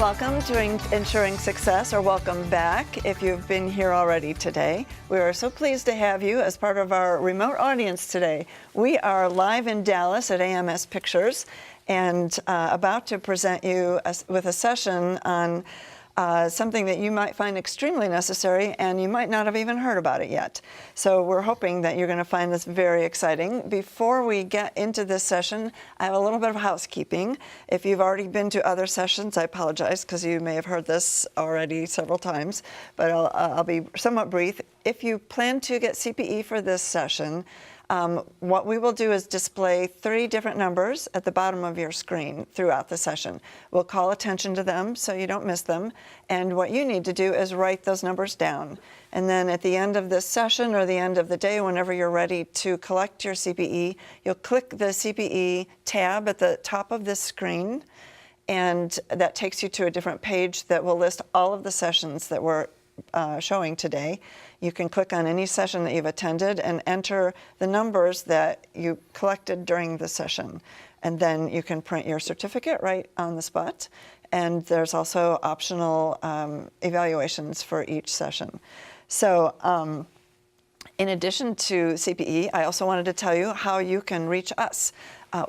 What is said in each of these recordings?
Welcome to Ensuring Success, or welcome back if you've been here already today. We are so pleased to have you as part of our remote audience today. We are live in Dallas at AMS Pictures and about to present you with a session on something that you might find extremely necessary, and you might not have even heard about it yet. So we're hoping that you're going to find this very exciting. Before we get into this session, I have a little bit of housekeeping. If you've already been to other sessions, I apologize because you may have heard this already several times, but I'll be somewhat brief. If you plan to get CPE for this session, what we will do is display 3 different numbers at the bottom of your screen throughout the session. We'll call attention to them so you don't miss them. And what you need to do is write those numbers down. And then at the end of this session or the end of the day, whenever you're ready to collect your CPE, you'll click the CPE tab at the top of this screen. And that takes you to a different page that will list all of the sessions that we're showing today. You can click on any session that you've attended and enter the numbers that you collected during the session. And then you can print your certificate right on the spot. And there's also optional evaluations for each session. So in addition to CPE, I also wanted to tell you how you can reach us.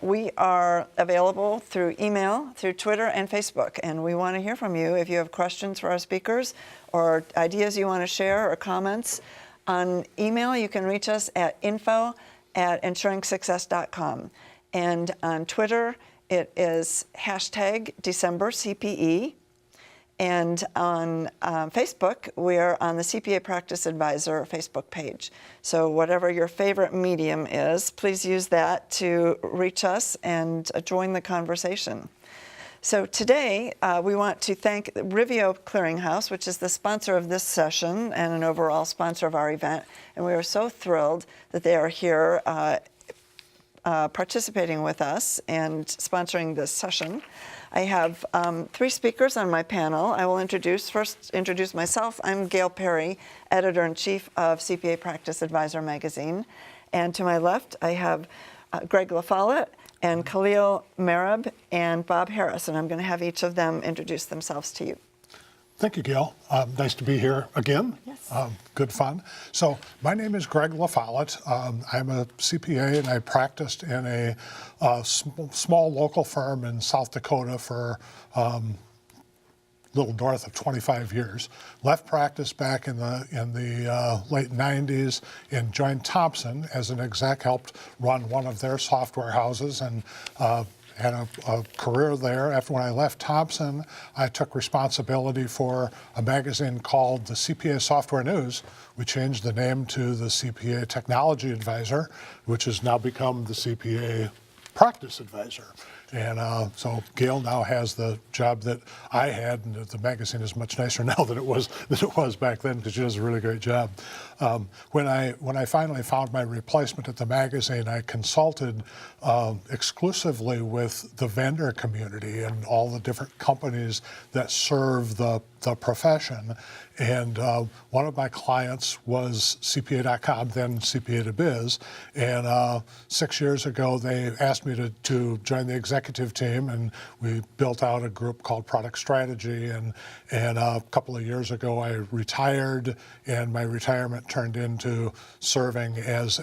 We are available through email, through Twitter, and Facebook, and we want to hear from you if you have questions for our speakers or ideas you want to share or comments. On email, you can reach us at info@ensuringsuccess.com. And on Twitter, it is #DecemberCPE. And on Facebook, we are on the CPA Practice Advisor Facebook page. So whatever your favorite medium is, please use that to reach us and join the conversation. So today, we want to thank Rivio Clearinghouse, which is the sponsor of this session and an overall sponsor of our event. And we are so thrilled that they are here participating with us and sponsoring this session. I have 3 speakers on my panel. I will first introduce myself. I'm Gail Perry, Editor-in-Chief of CPA Practice Advisor magazine. And to my left, I have Greg LaFollette and Khalil Marab and Bob Harris. And I'm going to have each of them introduce themselves to you. Thank you, Gail. Nice to be here again. Yes. Good fun. So my name is Greg LaFollette. I'm a CPA, and I practiced in a small local firm in South Dakota for a little north of 25 years. Left practice back in the late 90s and joined Thomson as an exec, helped run one of their software houses, and had a career there. After when I left Thomson, I took responsibility for a magazine called the CPA Software News. We changed the name to the CPA Technology Advisor, which has now become the CPA Practice Advisor. And so Gail now has the job that I had, and the magazine is much nicer now than it was back then, because she does a really great job. When I finally found my replacement at the magazine, I consulted exclusively with the vendor community and all the different companies that serve the profession. And one of my clients was CPA.com, then CPA to Biz. And 6 years ago, they asked me to join the executive team, and we built out a group called Product Strategy. And a couple of years ago, I retired, and my retirement turned into serving as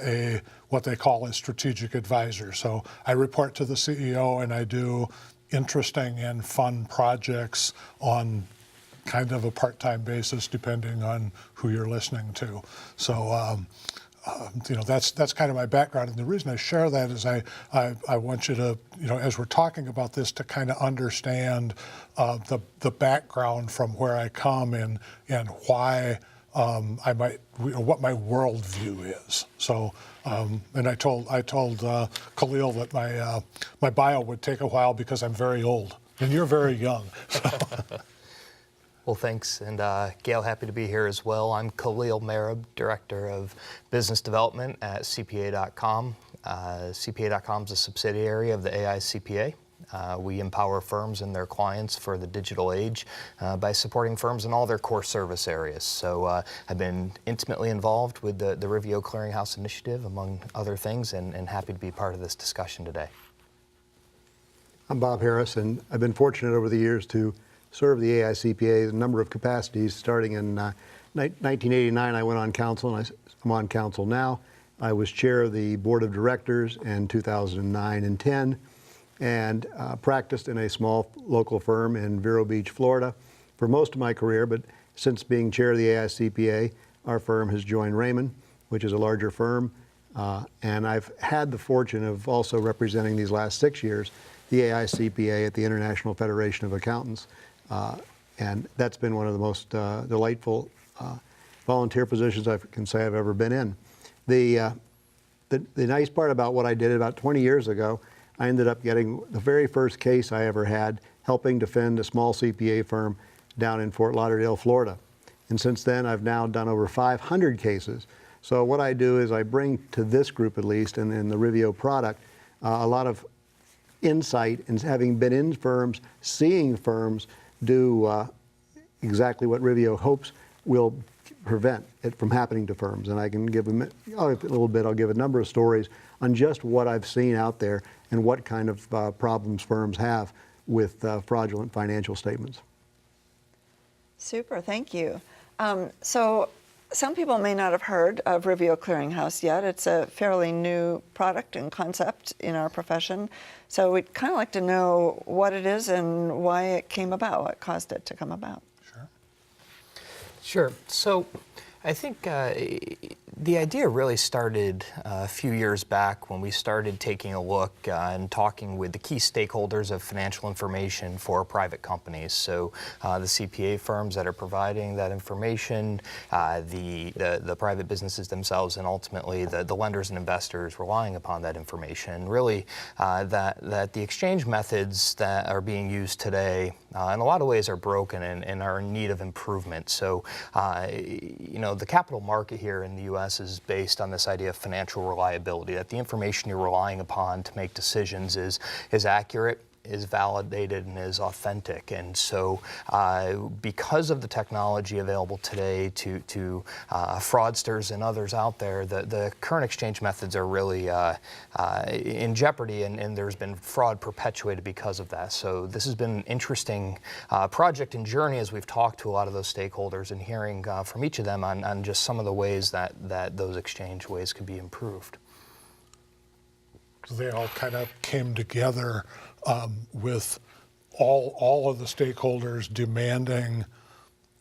what they call a strategic advisor. So I report to the CEO, and I do interesting and fun projects on kind of a part-time basis, depending on who you're listening to. So, that's kind of my background. And the reason I share that is I want you to, as we're talking about this, to kind of understand the background from where I come and why I might, what my worldview is. So, and I told Khalil that my bio would take a while because I'm very old, and you're very young. So. Well, thanks. And Gail, happy to be here as well. I'm Khalil Marab, Director of Business Development at CPA.com. CPA.com is a subsidiary of the AI CPA. We empower firms and their clients for the digital age by supporting firms in all their core service areas. So I've been intimately involved with the Rivio Clearinghouse initiative, among other things, and happy to be part of this discussion today. I'm Bob Harris, and I've been fortunate over the years to served the AICPA in a number of capacities. Starting in 1989, I went on council, and I'm on council now. I was chair of the board of directors in 2009 and 10, and practiced in a small local firm in Vero Beach, Florida, for most of my career. But since being chair of the AICPA, our firm has joined Raymond, which is a larger firm. And I've had the fortune of also representing these last 6 years the AICPA at the International Federation of Accountants. And that's been one of the most delightful volunteer positions I can say I've ever been in. The nice part about what I did about 20 years ago, I ended up getting the very first case I ever had, helping defend a small CPA firm down in Fort Lauderdale, Florida. And since then, I've now done over 500 cases. So what I do is I bring to this group, at least, and in the Rivio product, a lot of insight, and having been in firms, seeing firms do exactly what Rivio hopes will prevent it from happening to firms. And I can give a little bit, I'll give a number of stories on just what I've seen out there and what kind of problems firms have with fraudulent financial statements. Super, thank you. So some people may not have heard of Rivio Clearinghouse yet. It's a fairly new product and concept in our profession. So we'd kind of like to know what it is and why it came about, what caused it to come about. Sure. So I think the idea really started a few years back when we started taking a look and talking with the key stakeholders of financial information for private companies. So the CPA firms that are providing that information, the private businesses themselves, and ultimately the lenders and investors relying upon that information. Really, that the exchange methods that are being used today in a lot of ways are broken and are in need of improvement. So, the capital market here in the U.S. is based on this idea of financial reliability, that the information you're relying upon to make decisions is accurate, is validated, and is authentic. And so because of the technology available today to fraudsters and others out there, the current exchange methods are really in jeopardy, and there's been fraud perpetuated because of that. So this has been an interesting project and journey as we've talked to a lot of those stakeholders and hearing from each of them on just some of the ways that those exchange ways could be improved. They all kind of came together with all of the stakeholders demanding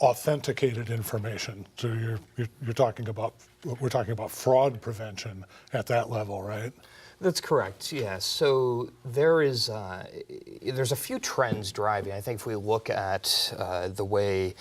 authenticated information. So we're talking about fraud prevention at that level, right? That's correct. Yeah. So there's a few trends driving. I think if we look at the way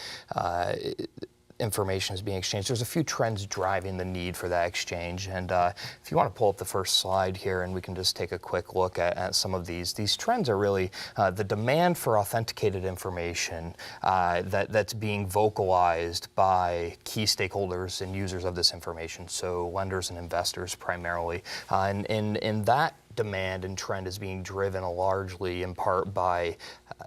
information is being exchanged, there's a few trends driving the need for that exchange. And if you want to pull up the first slide here, and we can just take a quick look at some of these trends are really the demand for authenticated information that's being vocalized by key stakeholders and users of this information, so lenders and investors primarily. And that demand and trend is being driven largely in part by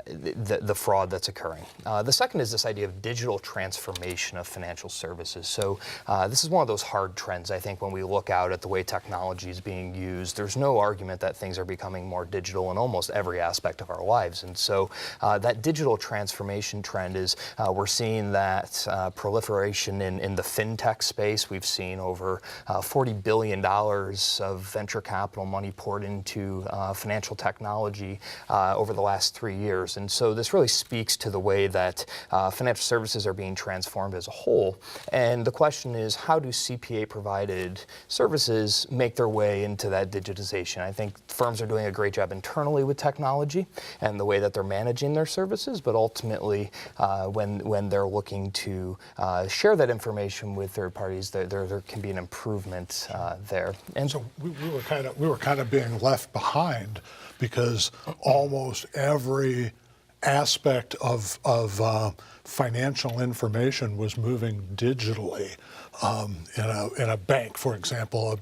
the fraud that's occurring. The second is this idea of digital transformation of financial services. So this is one of those hard trends, I think, when we look out at the way technology is being used. There's no argument that things are becoming more digital in almost every aspect of our lives. And so that digital transformation trend is, we're seeing that proliferation in the fintech space. We've seen over $40 billion of venture capital money poured into financial technology over the last 3 years. And so this really speaks to the way that financial services are being transformed as a whole. And the question is, how do CPA-provided services make their way into that digitization? I think firms are doing a great job internally with technology and the way that they're managing their services, but ultimately, when they're looking to share that information with third parties, there can be an improvement there. And so we were kind of being left behind because almost every aspect of financial information was moving digitally. In a bank, for example,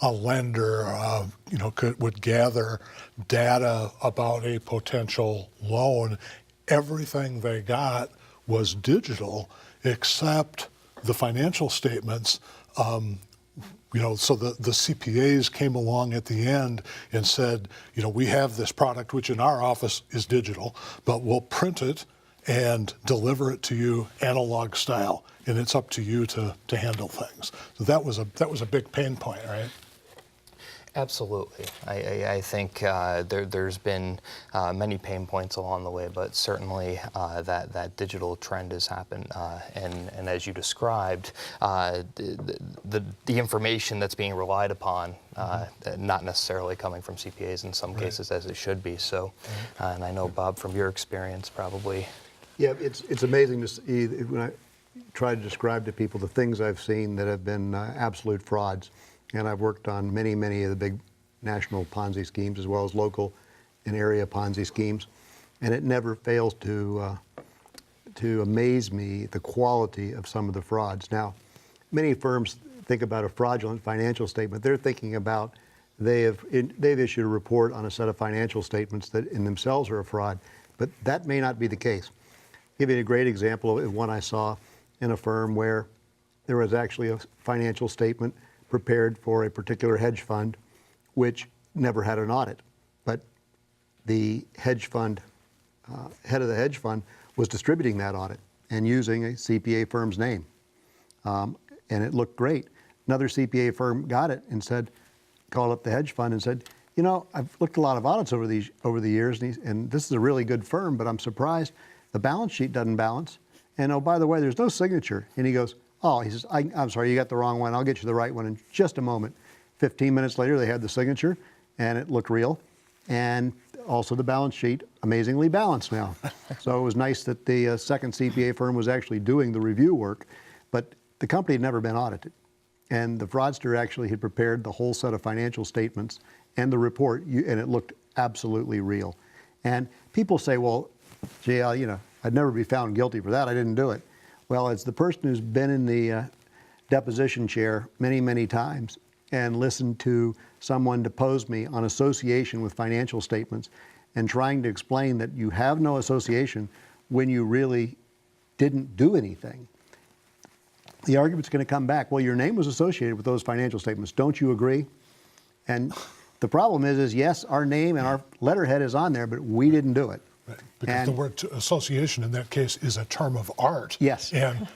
a lender would gather data about a potential loan. Everything they got was digital except the financial statements. So the CPAs came along at the end and said, we have this product, which in our office is digital, but we'll print it and deliver it to you analog style, and it's up to you to handle things. So that was a big pain point, right? Absolutely. I think there's been many pain points along the way, but certainly that digital trend has happened. And as you described, the information that's being relied upon, not necessarily coming from CPAs in some cases as it should be. So, and I know, Bob, from your experience, probably. Yeah, it's amazing to see when I try to describe to people the things I've seen that have been absolute frauds. And I've worked on many of the big national Ponzi schemes as well as local and area Ponzi schemes. And it never fails to amaze me the quality of some of the frauds. Now, many firms think about a fraudulent financial statement. They're thinking about they've issued a report on a set of financial statements that in themselves are a fraud, but that may not be the case. I'll give you a great example of one I saw in a firm where there was actually a financial statement prepared for a particular hedge fund, which never had an audit. But the hedge fund, head of the hedge fund was distributing that audit and using a CPA firm's name. And it looked great. Another CPA firm got it and said, called up the hedge fund and said, you know, I've looked at a lot of audits over the years, and this is a really good firm, but I'm surprised the balance sheet doesn't balance. And oh, by the way, there's no signature. And he goes, oh, he says, I'm sorry, you got the wrong one. I'll get you the right one in just a moment. 15 minutes later, they had the signature, and it looked real. And also the balance sheet, amazingly balanced now. So it was nice that the second CPA firm was actually doing the review work, but the company had never been audited. And the fraudster actually had prepared the whole set of financial statements and the report, and it looked absolutely real. And people say, well, gee, you know, I'd never be found guilty for that. I didn't do it. Well, it's the person who's been in the deposition chair many times and listened to someone depose me on association with financial statements and trying to explain that you have no association when you really didn't do anything. The argument's going to come back, well, your name was associated with those financial statements. Don't you agree? And the problem is yes, our name and our letterhead is on there, but we didn't do it. Right. Because the word association in that case is a term of art. Yes. And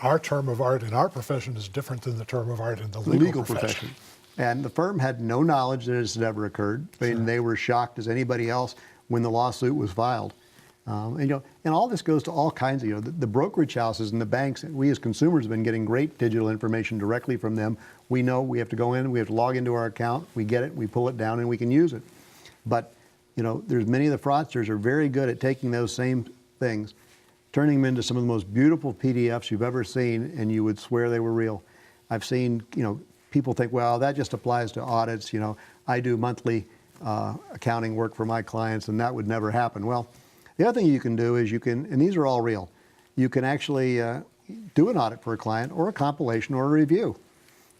our term of art in our profession is different than the term of art in the legal profession. And the firm had no knowledge that this had ever occurred. I mean, they were shocked as anybody else when the lawsuit was filed. And all this goes to all kinds of, the brokerage houses and the banks. We as consumers have been getting great digital information directly from them. We know we have to go in, we have to log into our account, we get it, we pull it down, and we can use it. But there's many of the fraudsters are very good at taking those same things, turning them into some of the most beautiful PDFs you've ever seen, and you would swear they were real. I've seen, people think, well, that just applies to audits. I do monthly accounting work for my clients, and that would never happen. Well, the other thing you can do is and these are all real, you can actually do an audit for a client or a compilation or a review,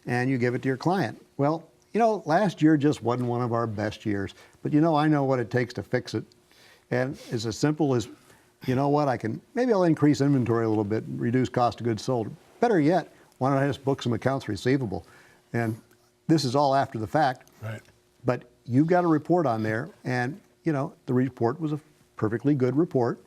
and you give it to your client. Well, last year just wasn't one of our best years, but I know what it takes to fix it. And it's as simple as, maybe I'll increase inventory a little bit and reduce cost of goods sold. Better yet, why don't I just book some accounts receivable? And this is all after the fact. Right. But you've got a report on there, and the report was a perfectly good report,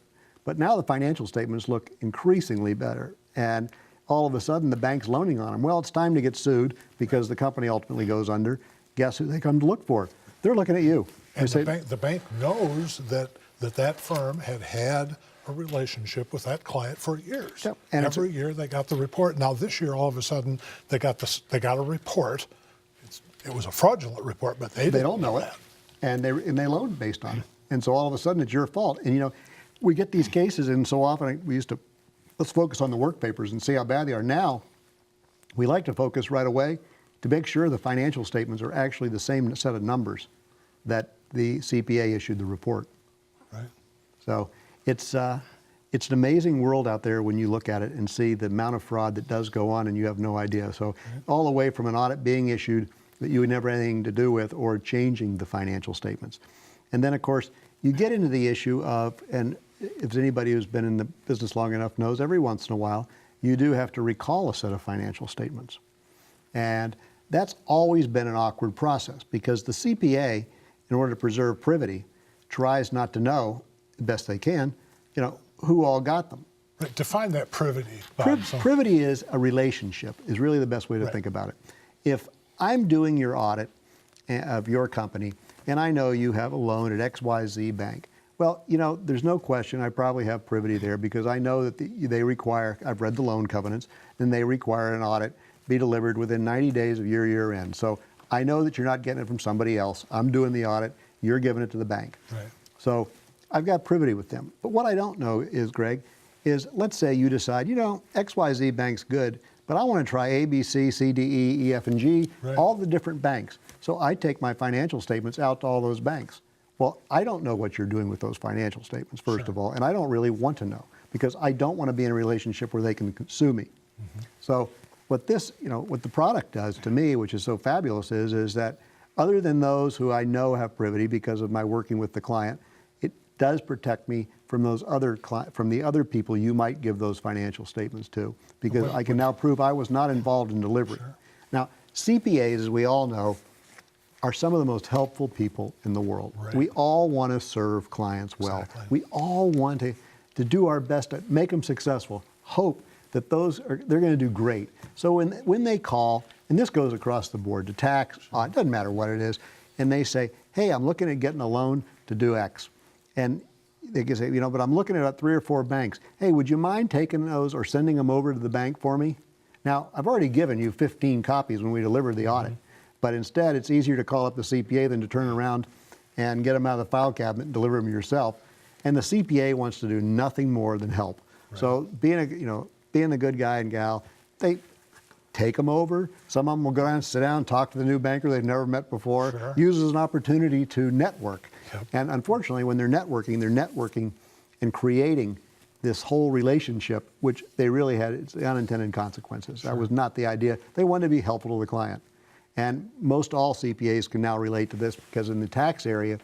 but now the financial statements look increasingly better. And all of a sudden, the bank's loaning on them. Well, it's time to get sued because the company ultimately goes under. Guess who they come to look for? They're looking at you. And the bank knows that firm had a relationship with that client for years. Yep. And every year they got the report. Now this year, all of a sudden, they got a report. It was a fraudulent report, but they don't know it. And they loaned based on it. And so all of a sudden, it's your fault. And we get these cases, and so often we used to, let's focus on the work papers and see how bad they are. Now, we like to focus right away to make sure the financial statements are actually the same set of numbers that the CPA issued the report. Right. So it's an amazing world out there when you look at it and see the amount of fraud that does go on and you have no idea. So all the way from an audit being issued that you would never have anything to do with or changing the financial statements. And then, of course, you get into the issue of, and if anybody who's been in the business long enough knows, every once in a while, you do have to recall a set of financial statements. And that's always been an awkward process because the CPA, in order to preserve privity, tries not to know, the best they can, who all got them. Right. Define that privity, Bob. Privity is a relationship, is really the best way to think about it. If I'm doing your audit of your company, and I know you have a loan at XYZ Bank, well, there's no question I probably have privity there because I know that they require, I've read the loan covenants, and they require an audit be delivered within 90 days of your year end. So I know that you're not getting it from somebody else. I'm doing the audit, you're giving it to the bank. Right. So I've got privity with them. But what I don't know is, Greg, is let's say you decide, XYZ Bank's good, but I want to try A, B, C, C, D, E, E, F, and G, all the different banks. So I take my financial statements out to all those banks. Well, I don't know what you're doing with those financial statements, first of all, and I don't really want to know because I don't want to be in a relationship where they can sue me. So what what the product does to me, which is so fabulous, is that other than those who I know have privity because of my working with the client, it does protect me from from the other people you might give those financial statements to, because I can now prove I was not involved in delivery. Now, CPAs, as we all know, are some of the most helpful people in the world. We all want to serve clients well. We all want to do our best to make them successful, hope that they're going to do great. So when they call, and this goes across the board to tax, it doesn't matter what it is, and they say, hey, I'm looking at getting a loan to do X. And they can say, but I'm looking at 3 or 4 banks. Hey, would you mind taking those or sending them over to the bank for me? Now, I've already given you 15 copies when we delivered the audit, but instead it's easier to call up the CPA than to turn around and get them out of the file cabinet and deliver them yourself. And the CPA wants to do nothing more than help. So being the good guy and gal, they take them over. Some of them will go down and sit down and talk to the new banker they've never met before, use it as an opportunity to network. And unfortunately, when they're networking and creating this whole relationship, which they really had its unintended consequences. That was not the idea. They wanted to be helpful to the client. And most all CPAs can now relate to this because in the tax area,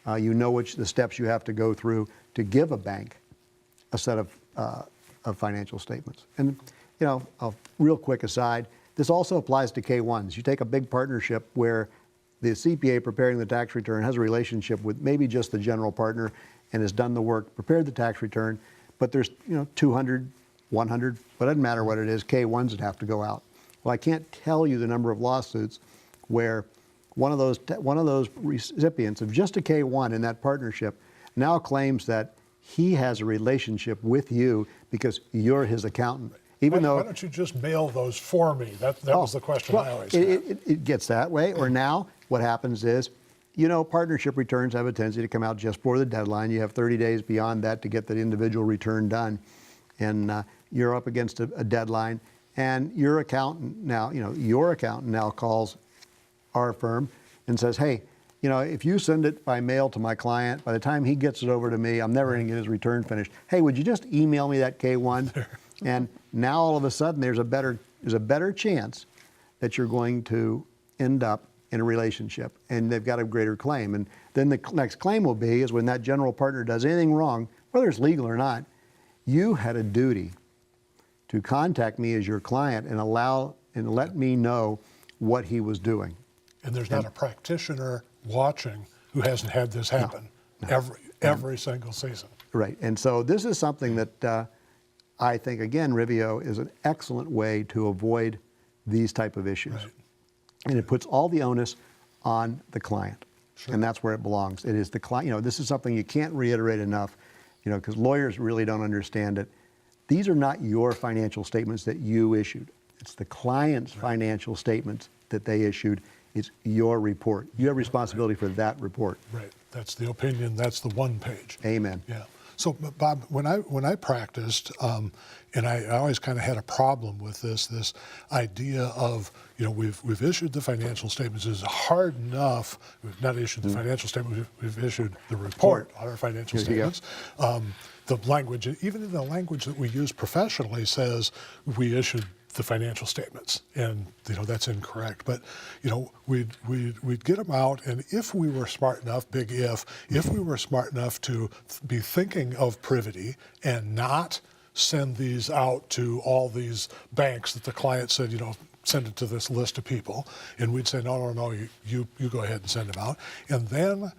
the steps you have to go through to give a bank a set of financial statements. And a real quick aside, this also applies to K1s. You take a big partnership where the CPA preparing the tax return has a relationship with maybe just the general partner and has done the work, prepared the tax return, but there's 200, 100, but it doesn't matter what it is, K1s that have to go out. Well, I can't tell you the number of lawsuits where one of those recipients of just a K1 in that partnership now claims that he has a relationship with you because you're his accountant. Why don't you just mail those for me? That was the question I always had. It gets that way. Or now what happens is, partnership returns have a tendency to come out just before the deadline. You have 30 days beyond that to get the individual return done. And you're up against a deadline. And your accountant now calls our firm and says, hey, if you send it by mail to my client, by the time he gets it over to me, I'm never going to get his return finished. Hey, would you just email me that K1? And now all of a sudden there's a better chance that you're going to end up in a relationship and they've got a greater claim. And then the next claim will be is when that general partner does anything wrong, whether it's legal or not, you had a duty to contact me as your client and let me know what he was doing. And there's not a practitioner watching who hasn't had this happen every single season. Right. And so this is something that I think, again, Rivio is an excellent way to avoid these type of issues. Right. And it puts all the onus on the client. And that's where it belongs. It is the client. This is something you can't reiterate enough, because lawyers really don't understand it. These are not your financial statements that you issued. It's the client's financial statements that they issued. It's your report. You have responsibility for that report. Right. That's the opinion. That's the one page. Amen. Yeah. So, Bob, when I practiced, and I always kind of had a problem with this idea of, we've issued the financial statements. It's hard enough. We've not issued the financial statement. We've issued the report on our financial statements. The language, even in the language that we use professionally, says we issued the financial statements, and that's incorrect. But we'd get them out, and if we were smart enough, big if we were smart enough to be thinking of privity and not send these out to all these banks that the client said, send it to this list of people, and we'd say no, you go ahead and send them out, and then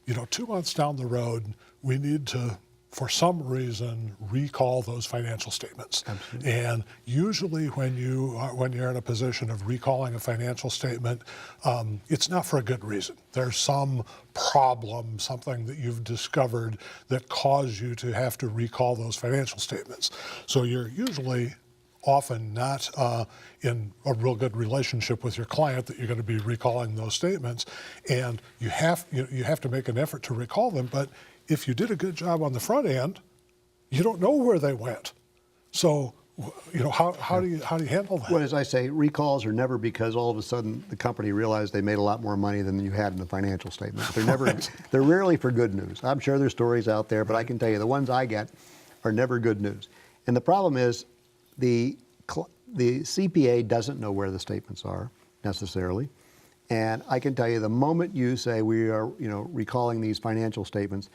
2 months down the road we need to for some reason, recall those financial statements. Absolutely. And usually when you're in a position of recalling a financial statement, it's not for a good reason. There's some problem, something that you've discovered that caused you to have to recall those financial statements. So you're usually often not in a real good relationship with your client that you're going to be recalling those statements, and you have to make an effort to recall them. But if you did a good job on the front end, you don't know where they went. So, how do you handle that? Well, as I say, recalls are never because all of a sudden the company realized they made a lot more money than you had in the financial statement. They're never, they're rarely for good news. I'm sure there's stories out there, but I can tell you the ones I get are never good news. And the problem is the CPA doesn't know where the statements are necessarily. And I can tell you the moment you say we are, recalling these financial statements,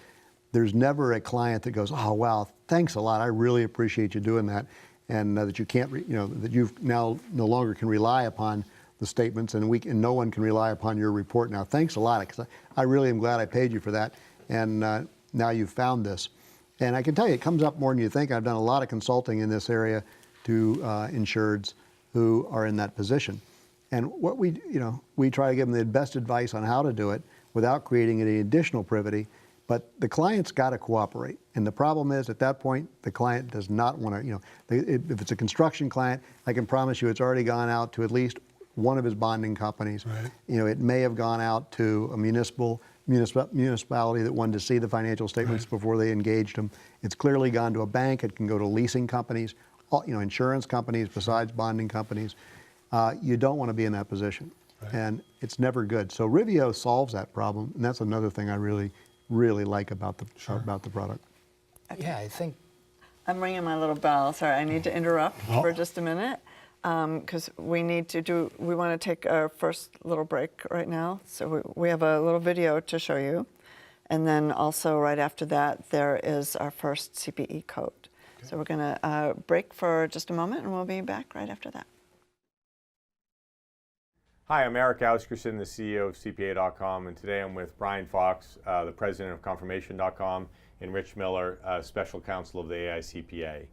there's never a client that goes, oh, wow, thanks a lot. I really appreciate you doing that. And that you can't, that you now no longer can rely upon the statements, and no one can rely upon your report now. Thanks a lot, because I really am glad I paid you for that. And now you've found this. And I can tell you, it comes up more than you think. I've done a lot of consulting in this area to insureds who are in that position. And what we try to give them the best advice on how to do it without creating any additional privity. But the client's got to cooperate. And the problem is, at that point, the client does not want to, if it's a construction client, I can promise you it's already gone out to at least one of his bonding companies. Right. It may have gone out to a municipality that wanted to see the financial statements before they engaged him. It's clearly gone to a bank. It can go to leasing companies, insurance companies besides bonding companies. You don't want to be in that position. Right. And it's never good. So Rivio solves that problem, and that's another thing I really like about the product. Yeah, I think I'm ringing my little bell. Sorry, I need to interrupt for just a minute because we want to take our first little break right now. So we have a little video to show you. And then also right after that, there is our first CPE code. Okay. So we're going to break for just a moment, and we'll be back right after that. Hi, I'm Eric Auskerson, the CEO of CPA.com, and today I'm with Brian Fox, the president of Confirmation.com, and Rich Miller, special counsel of the AICPA.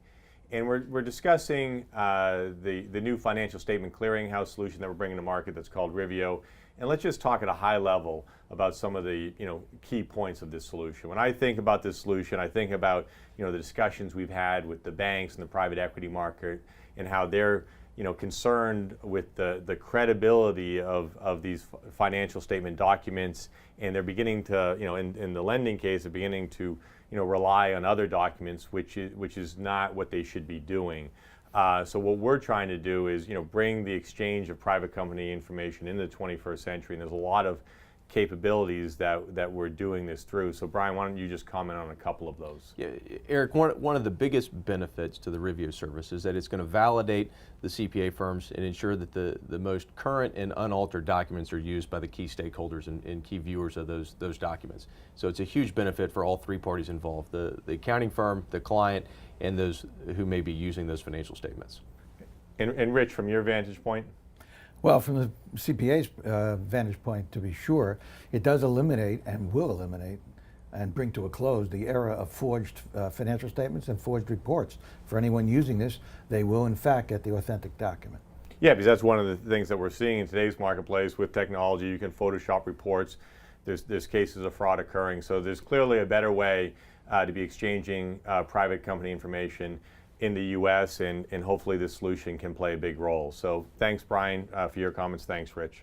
And we're discussing the new financial statement clearinghouse solution that we're bringing to market that's called Rivio. And let's just talk at a high level about some of the key points of this solution. When I think about this solution, I think about the discussions we've had with the banks and the private equity market and how they're concerned with the credibility of these financial statement documents, and they're beginning to, in the lending case, they're beginning to, rely on other documents, which is not what they should be doing. So what we're trying to do is, bring the exchange of private company information into the 21st century, and there's a lot of capabilities that we're doing this through. So Brian, why don't you just comment on a couple of those? Yeah, Eric, one of the biggest benefits to the Rivio service is that it's going to validate the CPA firms and ensure that the most current and unaltered documents are used by the key stakeholders and key viewers of those documents. So it's a huge benefit for all three parties involved, the accounting firm, the client, and those who may be using those financial statements. And Rich, from your vantage point? Well, from the CPA's vantage point, to be sure, it does eliminate and will eliminate and bring to a close the era of forged financial statements and forged reports. For anyone using this, they will in fact get the authentic document. Yeah, because that's one of the things that we're seeing in today's marketplace with technology. You can Photoshop reports. There's cases of fraud occurring. So there's clearly a better way to be exchanging private company information in the U.S., and hopefully this solution can play a big role. So thanks, Brian, for your comments. Thanks, Rich.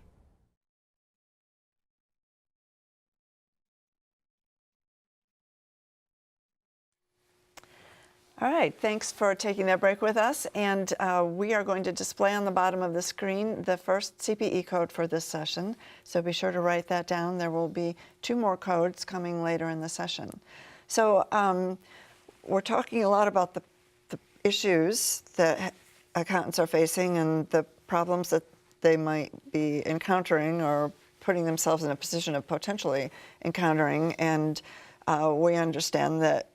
All right, thanks for taking that break with us. And we are going to display on the bottom of the screen the first CPE code for this session. So be sure to write that down. There will be 2 more codes coming later in the session. So we're talking a lot about the issues that accountants are facing and the problems that they might be encountering or putting themselves in a position of potentially encountering. And we understand that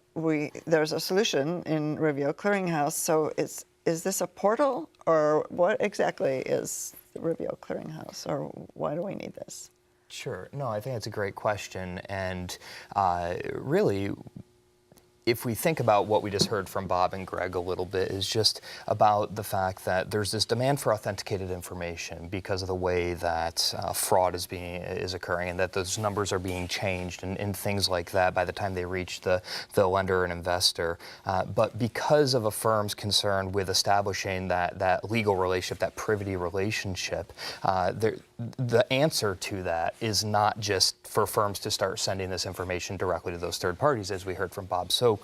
there's a solution in Rivio Clearinghouse. So is this a portal, or what exactly is the Rivio Clearinghouse, or why do we need this? Sure. No, I think that's a great question. And really, if we think about what we just heard from Bob and Greg a little bit, is just about the fact that there's this demand for authenticated information because of the way that fraud is occurring, and that those numbers are being changed and things like that by the time they reach the lender and investor. But because of a firm's concern with establishing that legal relationship, that privity relationship, the answer to that is not just for firms to start sending this information directly to those third parties, as we heard from Bob. So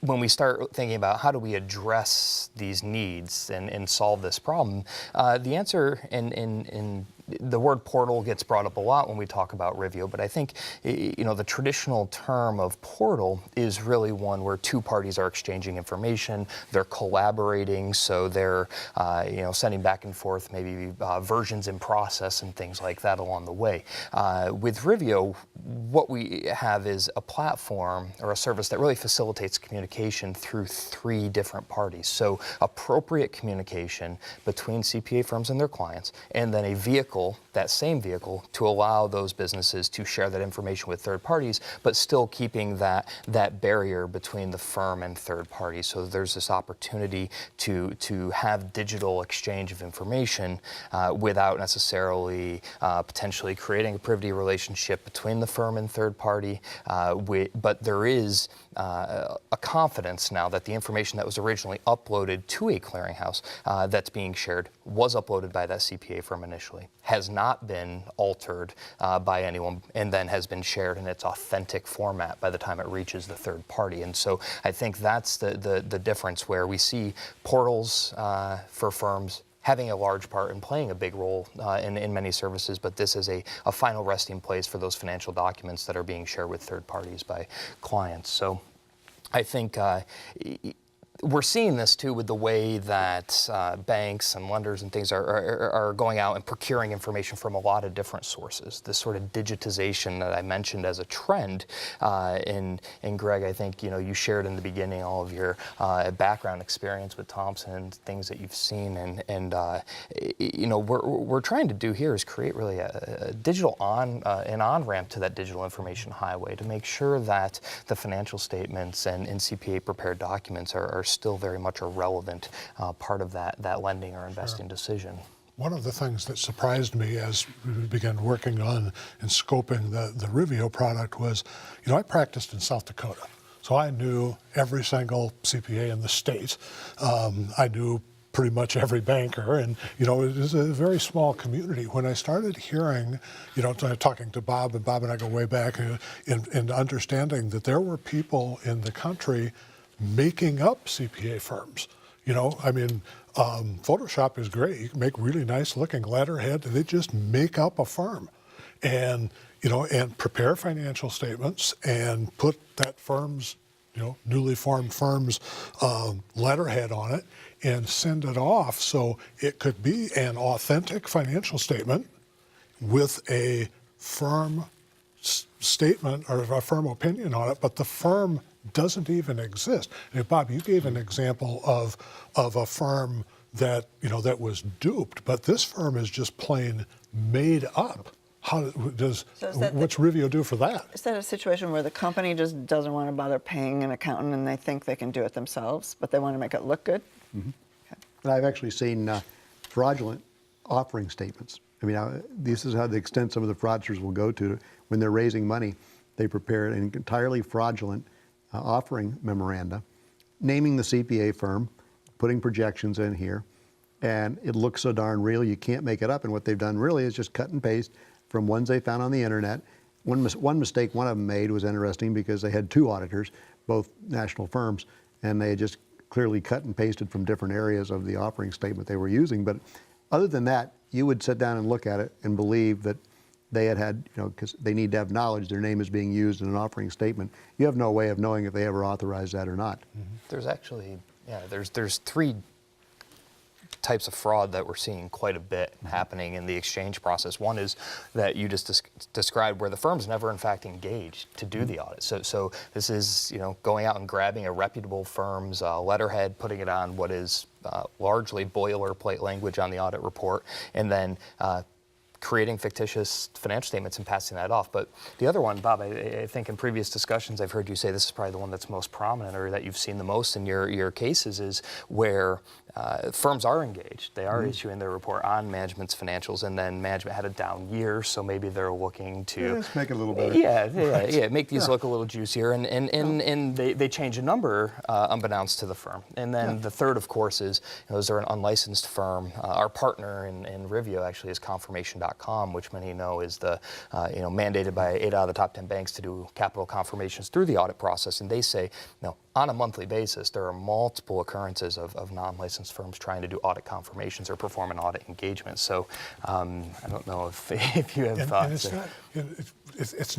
when we start thinking about how do we address these needs and solve this problem, the answer in the word portal gets brought up a lot when we talk about Rivio, but I think the traditional term of portal is really one where two parties are exchanging information, they're collaborating, so they're sending back and forth maybe versions in process and things like that along the way. With Rivio, what we have is a platform or a service that really facilitates communication through three different parties. So appropriate communication between CPA firms and their clients, and then a vehicle, that same vehicle, to allow those businesses to share that information with third parties, but still keeping that barrier between the firm and third parties. So there's this opportunity to have digital exchange of information without necessarily potentially creating a privity relationship between the firm and third party. But there is a confidence now that the information that was originally uploaded to a clearinghouse that's being shared was uploaded by that CPA firm initially, has not been altered by anyone, and then has been shared in its authentic format by the time it reaches the third party. And so I think that's the difference, where we see portals for firms having a large part and playing a big role in many services, but this is a final resting place for those financial documents that are being shared with third parties by clients. So I think we're seeing this too with the way that banks and lenders and things are going out and procuring information from a lot of different sources. This sort of digitization that I mentioned as a trend, and Greg, I think you shared in the beginning all of your background experience with Thomson and things that you've seen, and we're trying to do here is create really a digital on-ramp to that digital information highway to make sure that the financial statements and CPA prepared documents are still very much a relevant part of that lending or investing decision. One of the things that surprised me as we began working on and scoping the Rivio product was, I practiced in South Dakota, so I knew every single CPA in the state. I knew pretty much every banker, and it was a very small community. When I started hearing, talking to Bob, and Bob and I go way back, and understanding that there were people in the country making up CPA firms. Photoshop is great. You can make really nice looking letterhead, and they just make up a firm, and prepare financial statements and put that firm's, newly formed firm's letterhead on it and send it off. So it could be an authentic financial statement with a firm statement or a firm opinion on it, but the firm doesn't even exist. And Bob, you gave an example of a firm that that was duped, but this firm is just plain made up. What's Rivio do for that? Is that a situation where the company just doesn't want to bother paying an accountant and they think they can do it themselves, but they want to make it look good? Mm-hmm. Okay. And I've actually seen fraudulent offering statements. This is how the extent some of the fraudsters will go to when they're raising money. They prepare an entirely fraudulent offering memoranda, naming the CPA firm, putting projections in here, and it looks so darn real you can't make it up. And what they've done really is just cut and paste from ones they found on the internet. One mistake one of them made was interesting because they had two auditors, both national firms, and they had just clearly cut and pasted from different areas of the offering statement they were using. But other than that, you would sit down and look at it and believe that they had, because they need to have knowledge their name is being used in an offering statement. You have no way of knowing if they ever authorized that or not. Mm-hmm. There's actually, there's three types of fraud that we're seeing quite a bit happening in the exchange process. One is that you just described, where the firm's never in fact engaged to do the audit. So this is going out and grabbing a reputable firm's letterhead, putting it on what is largely boilerplate language on the audit report, and then creating fictitious financial statements and passing that off. But the other one, Bob, I think in previous discussions I've heard you say this is probably the one that's most prominent or that you've seen the most in your cases, is where firms are engaged. They are issuing their report on management's financials, and then management had a down year, so maybe they're looking to Let's make it a little better. make these look a little juicier, and they change a number unbeknownst to the firm. And then the third, of course, is is there an unlicensed firm? Our partner in Rivio actually is Confirmation.com, which many know is the mandated by 8 out of the top 10 banks to do capital confirmations through the audit process, and they say on a monthly basis, there are multiple occurrences of non-licensed firms trying to do audit confirmations or perform an audit engagement. So I don't know if you have thoughts. And it's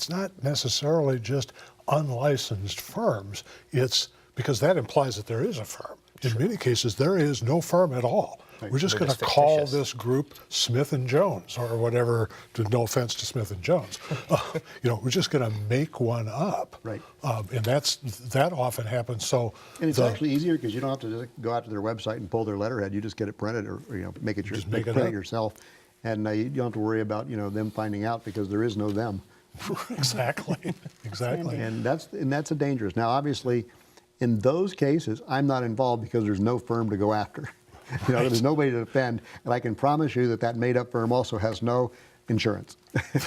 not necessarily just unlicensed firms. It's because that implies that there is a firm. In many cases, there is no firm at all. We're just going to call this group Smith & Jones or whatever, no offense to Smith & Jones. We're just going to make one up. Right. And that often happens. So and it's actually easier because you don't have to just go out to their website and pull their letterhead. You just get it printed or make it print it yourself. And you don't have to worry about them finding out because there is no them. Exactly. And that's a dangerous. Now, obviously, in those cases, I'm not involved because there's no firm to go after. There's nobody to defend, and I can promise you that made-up firm also has no insurance.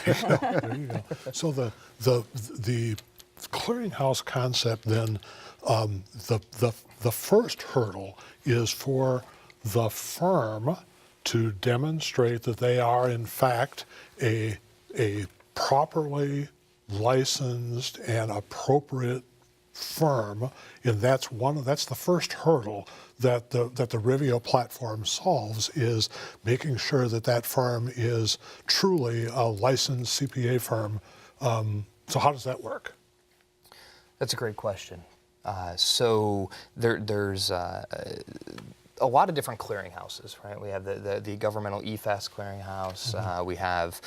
There you go. So the clearinghouse concept then, the first hurdle is for the firm to demonstrate that they are in fact a properly licensed and appropriate firm, and that's the first hurdle that the Rivio platform solves, is making sure that firm is truly a licensed CPA firm. So how does that work? That's a great question. So there's a lot of different clearinghouses, right? We have the governmental EFAS clearinghouse. We have,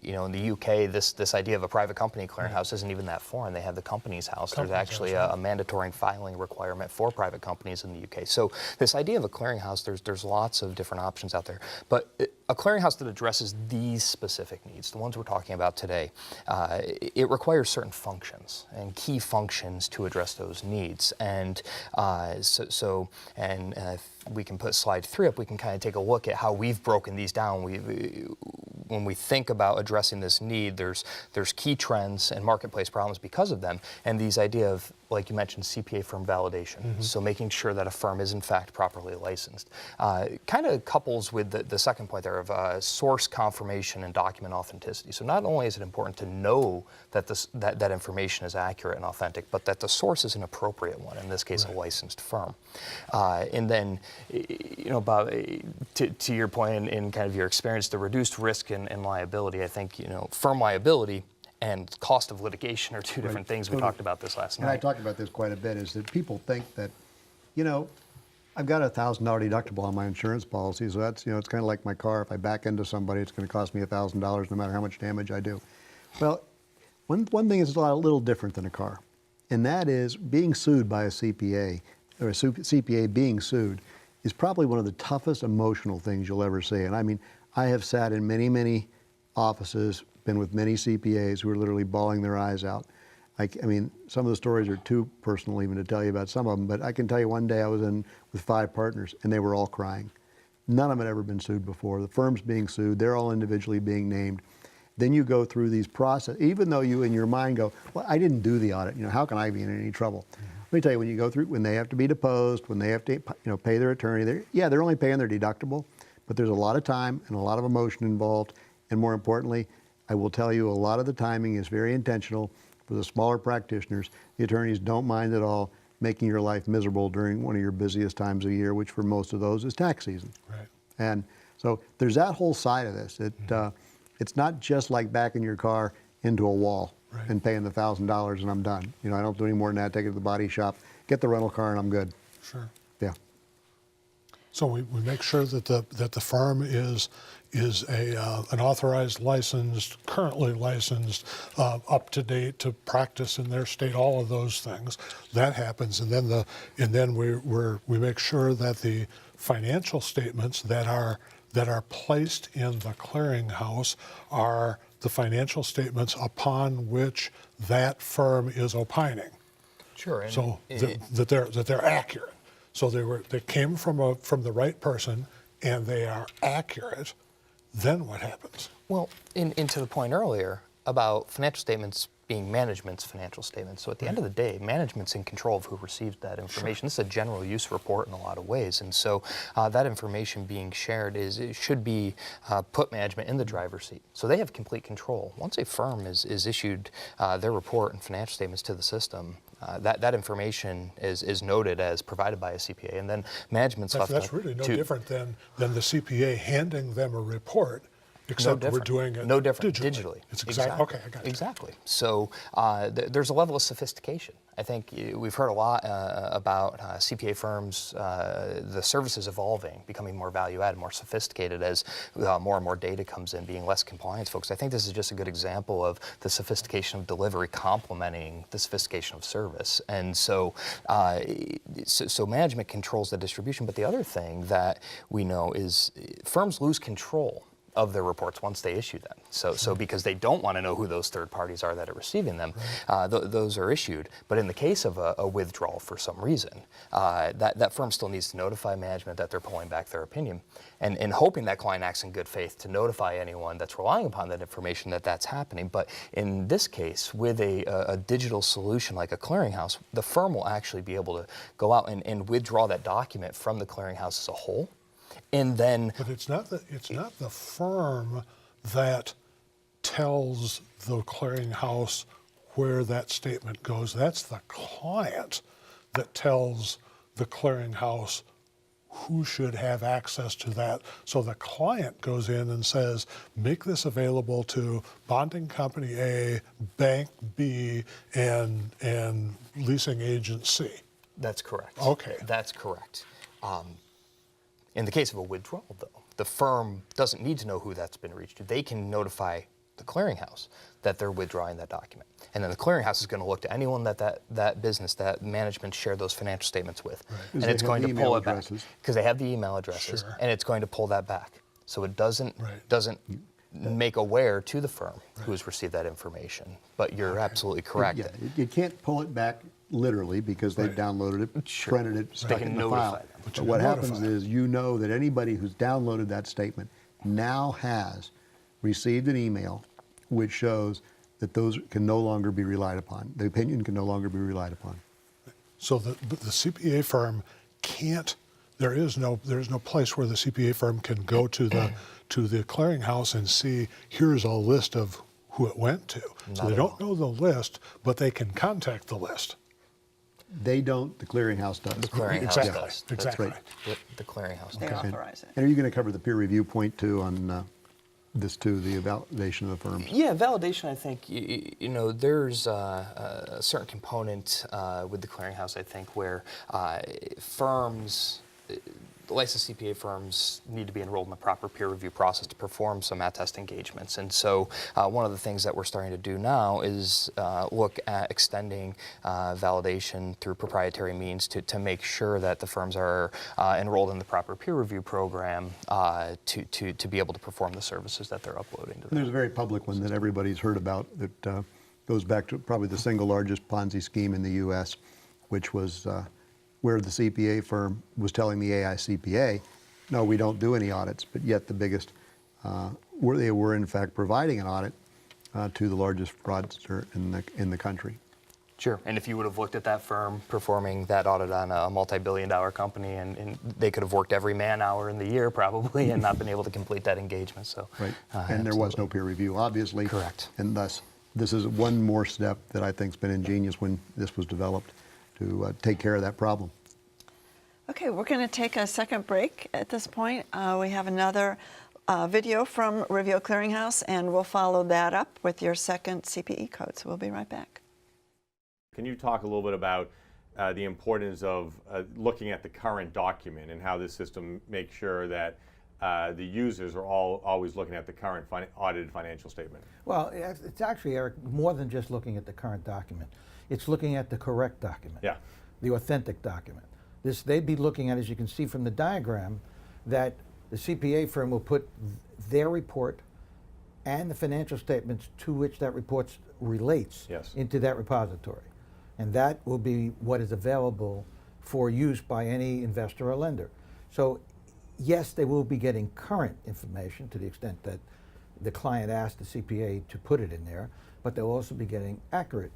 in the UK, this idea of a private company clearinghouse isn't even that foreign. They have the Companies House. There's actually a mandatory filing requirement for private companies in the UK. So this idea of a clearinghouse, there's lots of different options out there. But a clearinghouse that addresses these specific needs, the ones we're talking about today, it requires certain functions and key functions to address those needs. And if we can put slide 3 up, we can kind of take a look at how we've broken these down. When we think about addressing this need, there's key trends and marketplace problems because of them, and these idea of, like you mentioned, CPA firm validation. So making sure that a firm is in fact properly licensed. Kind of couples with the second point there of source confirmation and document authenticity. So not only is it important to know that that information is accurate and authentic, but that the source is an appropriate one, in this case a licensed firm. And then, Bob, to your point in kind of your experience, the reduced risk and liability, I think, firm liability and cost of litigation are two different things. We talked about this last night. And I talked about this quite a bit, is that people think that, I've got a $1,000 deductible on my insurance policy, so that's, it's kind of like my car. If I back into somebody, it's going to cost me $1,000 no matter how much damage I do. Well, one thing is a little different than a car, and that is being sued by a CPA, or a CPA being sued, is probably one of the toughest emotional things you'll ever see. And I mean, I have sat in many, many offices, been with many CPAs who are literally bawling their eyes out. I mean, some of the stories are too personal even to tell you about some of them, but I can tell you one day I was in with 5 partners and they were all crying. None of them had ever been sued before. The firm's being sued, they're all individually being named. Then you go through these processes, even though you in your mind go, well, I didn't do the audit, how can I be in any trouble? Let me tell you, when you go through, when they have to be deposed, when they have to pay their attorney, they're only paying their deductible, but there's a lot of time and a lot of emotion involved, and more importantly, I will tell you, a lot of the timing is very intentional. For the smaller practitioners, the attorneys don't mind at all making your life miserable during one of your busiest times of year, which for most of those is tax season. Right. And so there's that whole side of this. It's not just like backing your car into a wall and paying the $1,000 and I'm done. I don't do any more than that. Take it to the body shop, get the rental car, and I'm good. Sure. Yeah. So we make sure that the firm is an authorized, licensed, currently licensed, up to date to practice in their state. All of those things that happens, and then we make sure that the financial statements that are that are placed in the clearinghouse are the financial statements upon which that firm is opining. Sure. And So that they're accurate. So they came from the right person, and they are accurate. Then what happens? well, to the point earlier about financial statements being management's financial statements. So at the end of the day, management's in control of who receives that information. This is a general use report in a lot of ways. And so that information being shared it should be put management in the driver's seat. So they have complete control. Once a firm is issued their report and financial statements to the system, that information is noted as provided by a CPA, and then management's left That's really no different than the CPA handing them a report, except we're doing it no different digitally. It's exactly. Okay, I got you. Exactly. So there's a level of sophistication. I think we've heard a lot about CPA firms, the services evolving, becoming more value-added, more sophisticated as more and more data comes in, being less compliance focused. I think this is just a good example of the sophistication of delivery complementing the sophistication of service. And so, so management controls the distribution. But the other thing that we know is firms lose control of their reports once they issue them. So because they don't want to know who those third parties are that are receiving them, those are issued. But in the case of a withdrawal for some reason, that firm still needs to notify management that they're pulling back their opinion, and hoping that client acts in good faith to notify anyone that's relying upon that information that that's happening. But in this case, with a digital solution like a clearinghouse, the firm will actually be able to go out and withdraw that document from the clearinghouse as a whole. And then, but it's not the firm that tells the clearinghouse where that statement goes. That's the client that tells the clearinghouse who should have access to that. So the client goes in and says, make this available to bonding company A, bank B, and leasing agent C. That's correct. Okay. That's correct. In the case of a withdrawal, though, the firm doesn't need to know who that's been reached to. They can notify the clearinghouse that they're withdrawing that document. And then the clearinghouse is going to look to anyone that business, that management shared those financial statements with. Right. And it's going to pull it back. Because they have the email addresses. Sure. And it's going to pull that back. So it doesn't make aware to the firm who's received that information. But you're absolutely correct. Yeah, you can't pull it back literally because they've downloaded it, printed it, stuck it in the file. But what happens is you know that anybody who's downloaded that statement now has received an email which shows that those can no longer be relied upon. The opinion can no longer be relied upon. So the CPA firm can't. There's no place where the CPA firm can go to the clearinghouse and see here's a list of who it went to. So they don't know the list, but they can contact the list. They don't. The clearinghouse does. The clearinghouse does. Exactly. That's right. The clearinghouse They does. authorize it. And are you going to cover the peer review point too on this too, the validation of the firms? Yeah, validation, I think, there's a certain component with the clearinghouse, I think, where firms, licensed CPA firms need to be enrolled in the proper peer review process to perform some attest engagements. And so one of the things that we're starting to do now is look at extending validation through proprietary means to make sure that the firms are enrolled in the proper peer review program to be able to perform the services that they're uploading to them. There's a very public one that everybody's heard about that goes back to probably the single largest Ponzi scheme in the U.S., which was where the CPA firm was telling the AICPA, no, we don't do any audits, but yet the biggest, where they were in fact providing an audit to the largest fraudster in the country. Sure, and if you would have looked at that firm performing that audit on a multi-billion-dollar company, and they could have worked every man-hour in the year probably and not been able to complete that engagement. So, right, and there was no peer review, obviously. Correct. And thus, this is one more step that I think has been ingenious when this was developed to take care of that problem. Okay, we're going to take a second break at this point. We have another video from Reveal Clearinghouse, and we'll follow that up with your second CPE code. So we'll be right back. Can you talk a little bit about the importance of looking at the current document and how this system makes sure that the users are always looking at the current audited financial statement? Well, it's actually, Eric, more than just looking at the current document. It's looking at the correct document, the authentic document. They'd be looking at, as you can see from the diagram, that the CPA firm will put their report and the financial statements to which that report relates Yes. into that repository. And that will be what is available for use by any investor or lender. So yes, they will be getting current information to the extent that the client asked the CPA to put it in there, but they'll also be getting accurate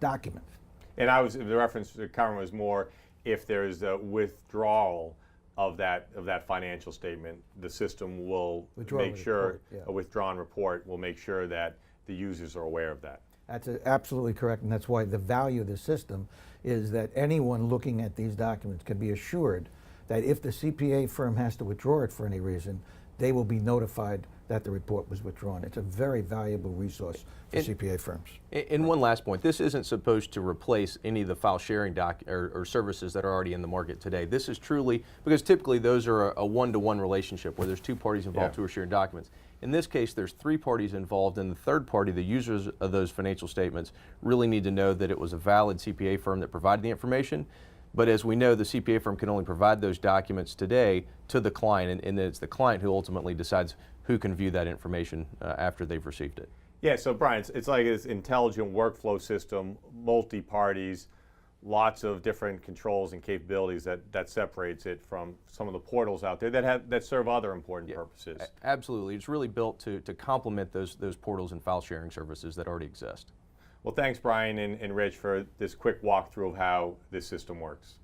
documents. And the reference to current was more if there's a withdrawal of that financial statement, the system will make sure report, yeah. a withdrawn report will make sure that the users are aware of that. That's absolutely correct, and that's why the value of the system is that anyone looking at these documents can be assured that if the CPA firm has to withdraw it for any reason, they will be notified that the report was withdrawn. It's a very valuable resource for CPA firms. And one last point, this isn't supposed to replace any of the file sharing or services that are already in the market today. This is truly, because typically those are a one-to-one relationship where there's two parties involved who are sharing documents. In this case, there's three parties involved, and the third party, the users of those financial statements, really need to know that it was a valid CPA firm that provided the information. But as we know, the CPA firm can only provide those documents today to the client, and it's the client who ultimately decides who can view that information after they've received it. Yeah, so Brian, it's like this intelligent workflow system, multi-parties, lots of different controls and capabilities that separates it from some of the portals out there that serve other important purposes. Absolutely, it's really built to complement those portals and file sharing services that already exist. Well, thanks, Brian and Rich, for this quick walkthrough of how this system works.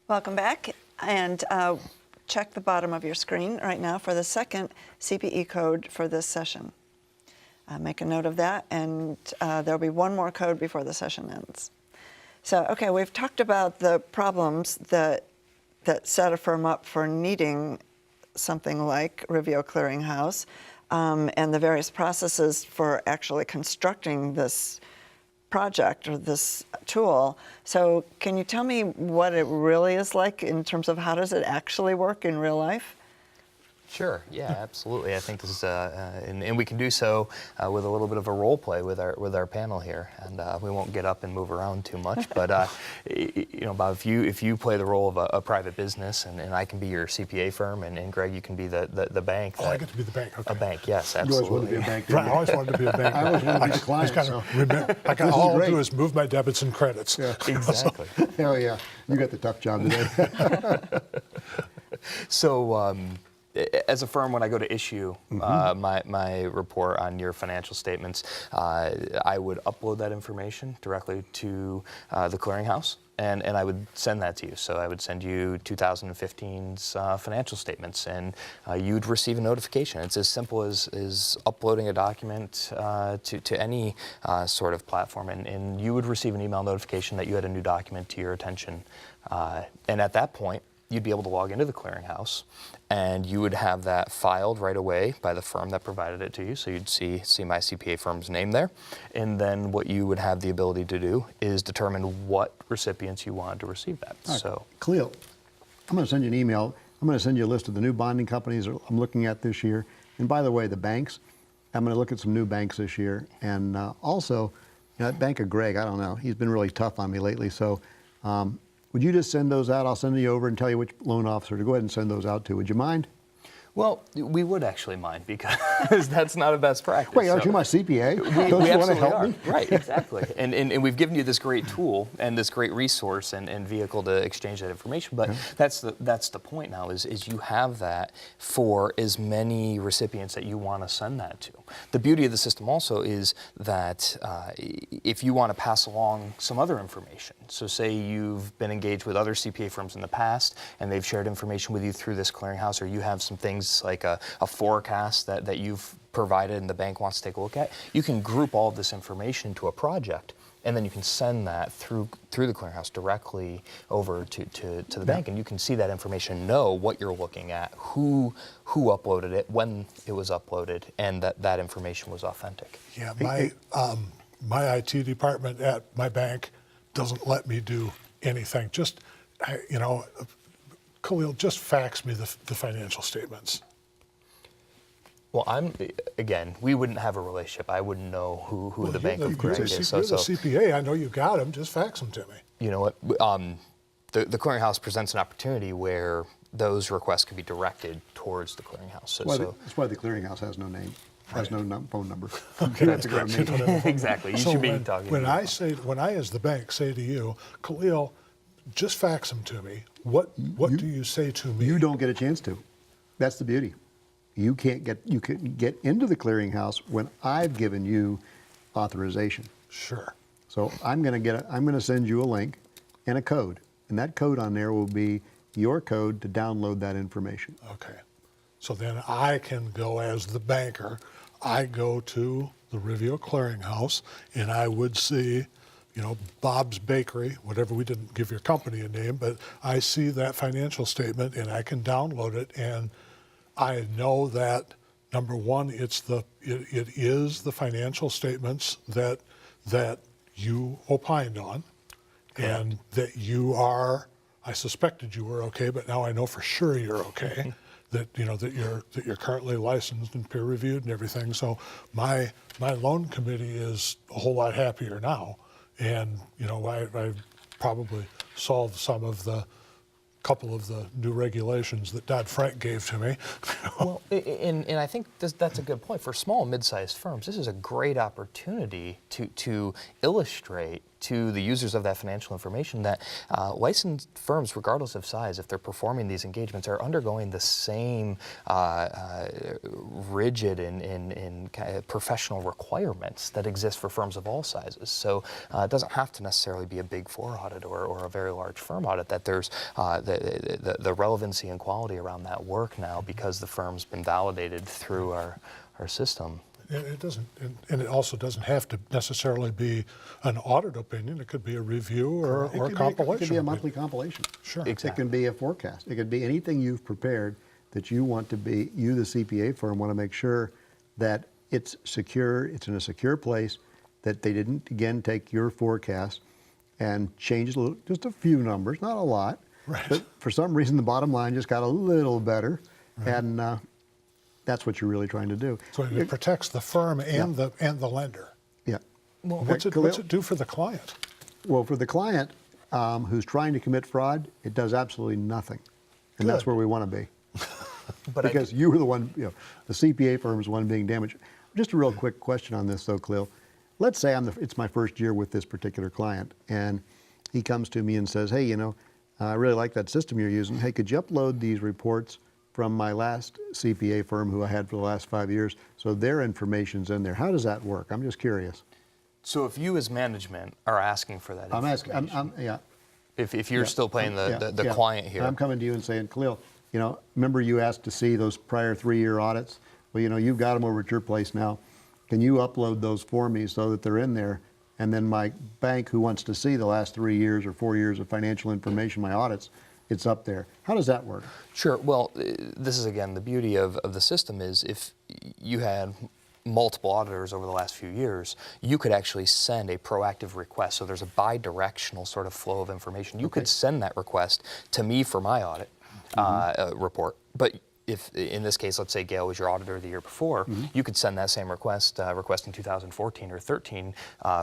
Welcome back, and check the bottom of your screen right now for the second CPE code for this session. Make a note of that, and there'll be one more code before the session ends. So, okay, we've talked about the problems that set a firm up for needing something like Rivio Clearinghouse, and the various processes for actually constructing this project or this tool. So can you tell me what it really is like in terms of how does it actually work in real life? Sure. Yeah, absolutely. I think this is, and we can do so with a little bit of a role play with our panel here, and we won't get up and move around too much. But you know, Bob, if you play the role of a private business, and I can be your CPA firm, and Greg, you can be the bank. Oh, I get to be the bank. Okay. A bank, yes, You always wanted to be absolutely. a bank. Right, I always wanted to be a bank. I always wanted to be the client. All I'll great. do is move my debits and credits. Yeah. Exactly. Hell yeah, you got the tough job today. So, as a firm, when I go to issue my report on your financial statements, I would upload that information directly to the Clearinghouse, and I would send that to you. So I would send you 2015's financial statements, and you'd receive a notification. It's as simple as uploading a document to any sort of platform, and you would receive an email notification that you had a new document to your attention. And at that point, you'd be able to log into the Clearinghouse, and you would have that filed right away by the firm that provided it to you. So you'd see my CPA firm's name there. And then what you would have the ability to do is determine what recipients you wanted to receive that. Right. So, Khalil, I'm going to send you an email. I'm going to send you a list of the new bonding companies I'm looking at this year. And by the way, the banks, I'm going to look at some new banks this year. And also, you know, that Bank of Greg, I don't know, he's been really tough on me lately. So would you just send those out? I'll send you over and tell you which loan officer to go ahead and send those out to. Would you mind? well, we would actually mind because that's not a best practice. Wait, aren't So- you my CPA? We Don't you want to absolutely help are. me? Right, exactly. And we've given you this great tool and this great resource and vehicle to exchange that information. But that's the point now is you have that for as many recipients that you want to send that to. The beauty of the system also is that if you want to pass along some other information, so say you've been engaged with other CPA firms in the past and they've shared information with you through this clearinghouse, or you have some things like a forecast that you've provided and the bank wants to take a look at, you can group all of this information to a project, and then you can send that through the clearinghouse directly over to the bank, and you can see that information, know what you're looking at, who uploaded it, when it was uploaded, and that information was authentic. Yeah, my IT department at my bank doesn't let me do anything. Just, you know, Khalil, just fax me the financial statements. Well, again, we wouldn't have a relationship. I wouldn't know who the Bank of Greg is. You're the CPA. I know you got them. Just fax them to me. You know what? The Clearinghouse presents an opportunity where those requests can be directed towards the Clearinghouse. That's why the Clearinghouse has no name, has no phone number. Okay, that's great. Exactly. You should be talking. When I as the bank say to you, Khalil, just fax them to me. What do you say to me? You don't get a chance to. That's the beauty. You can get into the Clearinghouse when I've given you authorization. Sure. So I'm going to send you a link and a code, and that code on there will be your code to download that information. Okay. So then I can go as the banker. I go to the Rivio Clearinghouse, and I would see, Bob's Bakery, whatever. We didn't give your company a name, but I see that financial statement, and I can download it, and I know that number one, it is the financial statements that you opined on, and that you are. I suspected you were okay, but now I know for sure you're okay. that you're currently licensed and peer reviewed and everything. So my loan committee is a whole lot happier now, and I probably solved couple of the new regulations that Dodd-Frank gave to me. Well, and I think that's a good point. For small and mid-sized firms, this is a great opportunity to illustrate to the users of that financial information that licensed firms, regardless of size, if they're performing these engagements, are undergoing the same rigid and kind of professional requirements that exist for firms of all sizes. So it doesn't have to necessarily be a Big Four audit or a very large firm audit, that there's the relevancy and quality around that work now because the firm's been validated through our system. It doesn't, and it also doesn't have to necessarily be an audit opinion. It could be a review or a compilation. It could be a monthly compilation. Sure. Exactly. It can be a forecast. It could be anything you've prepared that you want to be, you the CPA firm want to make sure that it's secure, it's in a secure place, that they didn't, again, take your forecast and change just a few numbers, not a lot. Right. But for some reason, the bottom line just got a little better. Right. And that's what you're really trying to do. So it protects the firm and the lender. Yeah. Well, what's it do for the client? Well, for the client who's trying to commit fraud, it does absolutely nothing. And that's where we want to be. Because you were the one, the CPA firm is the one being damaged. Just a real quick question on this though, Khalil. Let's say it's my first year with this particular client, and he comes to me and says, hey, I really like that system you're using. Hey, could you upload these reports from my last CPA firm who I had for the last 5 years, so their information's in there? How does that work? I'm just curious. So if you as management are asking for that information, yeah. If you're still playing the client here. I'm coming to you and saying, Khalil, remember you asked to see those prior 3-year audits? Well, you've got them over at your place now. Can you upload those for me so that they're in there? And then my bank who wants to see the last 3 years or 4 years of financial information, my audits, it's up there. How does that work? Sure. Well, this is, again, the beauty of the system is if you had multiple auditors over the last few years, you could actually send a proactive request. So there's a bi-directional sort of flow of information. You could send that request to me for my audit report. But if, in this case, let's say Gail was your auditor the year before, you could send that same request, requesting 2014 or 13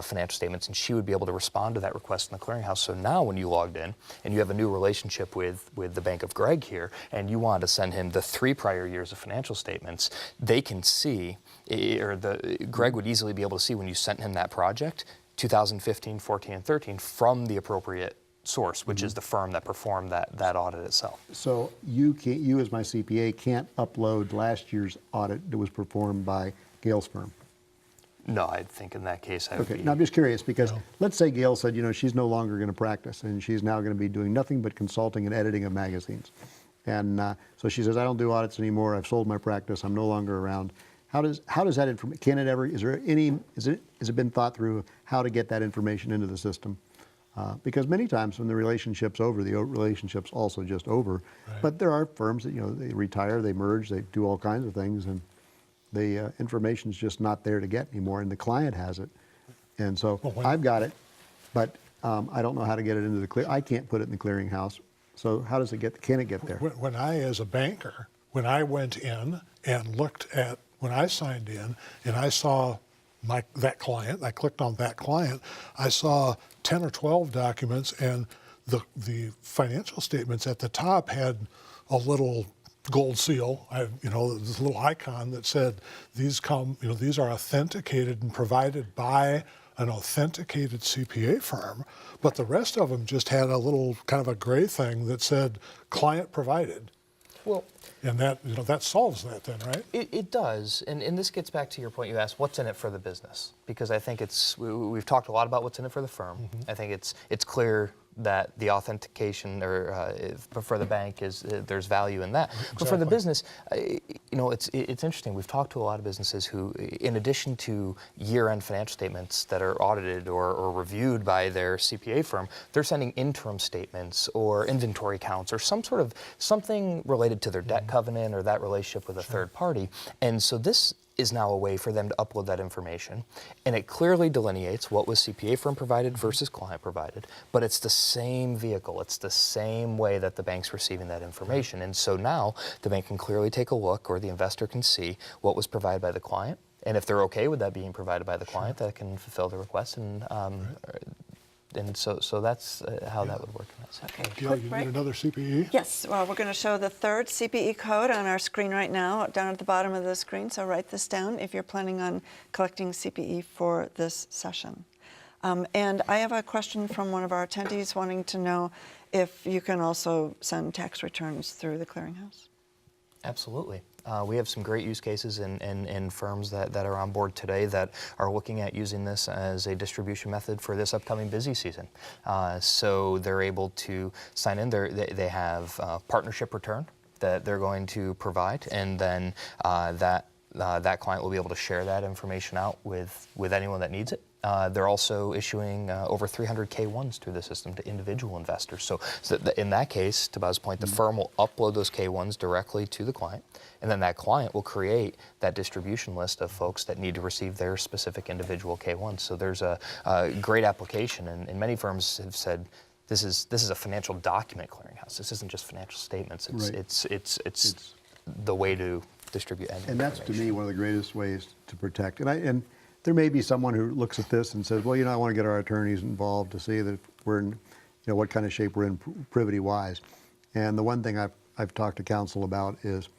financial statements, and she would be able to respond to that request in the Clearinghouse. So now when you logged in and you have a new relationship with the Bank of Greg here, and you wanted to send him the 3 prior years of financial statements, they can see, Greg would easily be able to see when you sent him that project, 2015, 14, and 13, from the appropriate source, which is the firm that performed that audit itself. So you as my CPA can't upload last year's audit that was performed by Gail's firm? No, I think in that case I would be. Now I'm just curious because let's say Gail said, she's no longer going to practice and she's now going to be doing nothing but consulting and editing of magazines. And so she says, I don't do audits anymore. I've sold my practice. I'm no longer around. How does that information, can it ever, has it been thought through how to get that information into the system? Because many times when the relationship's over, the relationship's also just over. Right. But there are firms that, they retire, they merge, they do all kinds of things, and the information's just not there to get anymore, and the client has it. And so I've got it, but I don't know how to get it into the I can't put it in the Clearinghouse. So how does it can it get there? When I, as a banker, when I went in and looked at, when I signed in and I saw that client, I clicked on that client, I saw 10 or 12 documents, and the financial statements at the top had a little gold seal, this little icon that said these are authenticated and provided by an authenticated CPA firm, but the rest of them just had a little kind of a gray thing that said client provided. Well, and that solves that then, right? It does, and this gets back to your point you asked, what's in it for the business? Because I think we've talked a lot about what's in it for the firm. Mm-hmm. I think it's clear that the authentication for the bank there's value in that. Exactly. But for the business, it's interesting. We've talked to a lot of businesses who, in addition to year-end financial statements that are audited or reviewed by their CPA firm, they're sending interim statements or inventory counts or something related to their debt covenant or that relationship with a third party. And so this is now a way for them to upload that information, and it clearly delineates what was CPA firm provided versus client provided, but it's the same vehicle, it's the same way that the bank's receiving that information. And so now the bank can clearly take a look, or the investor can see what was provided by the client, and if they're okay with that being provided by the client, that can fulfill the request, and so that's how that would work in that sense. Okay, Gail, you need another CPE? Yes, well, we're going to show the third CPE code on our screen right now, down at the bottom of the screen, so write this down if you're planning on collecting CPE for this session. And I have a question from one of our attendees wanting to know if you can also send tax returns through the Clearinghouse. Absolutely. We have some great use cases in firms that are on board today that are looking at using this as a distribution method for this upcoming busy season. So they're able to sign in. They have a partnership return that they're going to provide, and then that client will be able to share that information out with anyone that needs it. They're also issuing over 300 K1s through the system to individual investors. So in that case, to Buz's point, the firm will upload those K1s directly to the client, and then that client will create that distribution list of folks that need to receive their specific individual K1s. So there's a great application, and many firms have said, this is a financial document clearinghouse. This isn't just financial statements. It's the way to distribute and that's, to me, one of the greatest ways to protect. And there may be someone who looks at this and says, well, I want to get our attorneys involved to see that we're in, what kind of shape we're in privity-wise. And the one thing I've talked to counsel about is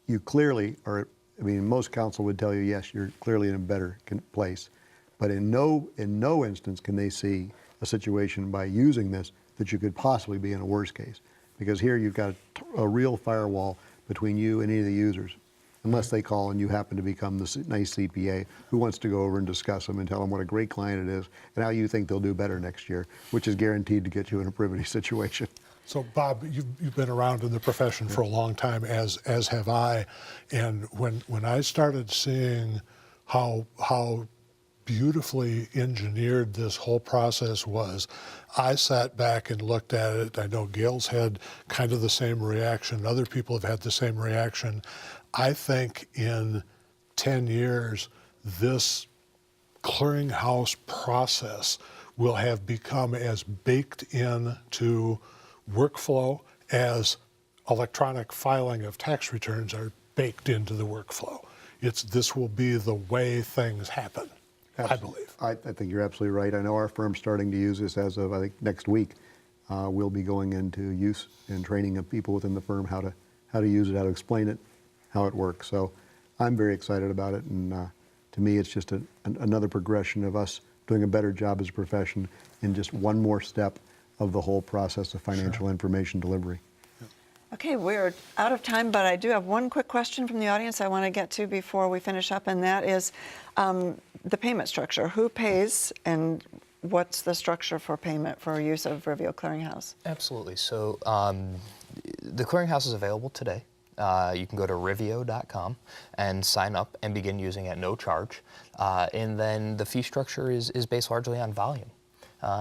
you clearly are, most counsel would tell you, yes, you're clearly in a better place. But in no instance can they see a situation by using this that you could possibly be in a worse case. Because here you've got a real firewall between you and any of the users. Unless they call and you happen to become the nice CPA who wants to go over and discuss them and tell them what a great client it is and how you think they'll do better next year, which is guaranteed to get you in a privity situation. So Bob, you've been around in the profession for a long time, as have I, and when I started seeing how beautifully engineered this whole process was, I sat back and looked at it. I know Gail's had kind of the same reaction. Other people have had the same reaction. I think in 10 years, this clearinghouse process will have become as baked into workflow as electronic filing of tax returns are baked into the workflow. This will be the way things happen, absolutely. I believe. I think you're absolutely right. I know our firm's starting to use this as of, I think, next week. We'll be going into use and training of people within the firm how to use it, how to explain it, how it works. So I'm very excited about it, and to me it's just another progression of us doing a better job as a profession in just one more step of the whole process of financial information delivery. Okay, we're out of time, but I do have one quick question from the audience I want to get to before we finish up, and that is the payment structure. Who pays, and what's the structure for payment for use of Rivio Clearinghouse? Absolutely. So the Clearinghouse is available today. You can go to Rivio.com and sign up and begin using at no charge. And then the fee structure is based largely on volume.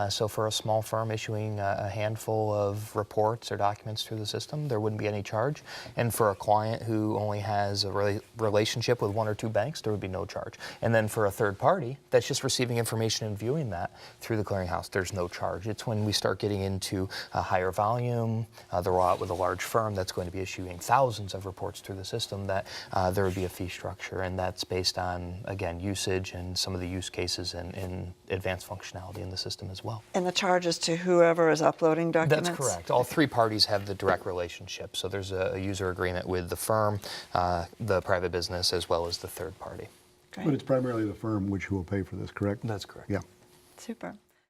So for a small firm issuing a handful of reports or documents through the system, there wouldn't be any charge. And for a client who only has a relationship with 1 or 2 banks, there would be no charge. And then for a third party that's just receiving information and viewing that through the clearinghouse, there's no charge. It's when we start getting into a higher volume, the rollout with a large firm that's going to be issuing thousands of reports through the system, that there would be a fee structure, and that's based on, again, usage and some of the use cases and advanced functionality in the system as well. And the charges to whoever is uploading documents? That's correct. All 3 parties have the direct relationship. So there's a user agreement with the firm, the private business, as well as the third party. Great. But it's primarily the firm which will pay for this, correct? That's correct. Yeah. Super.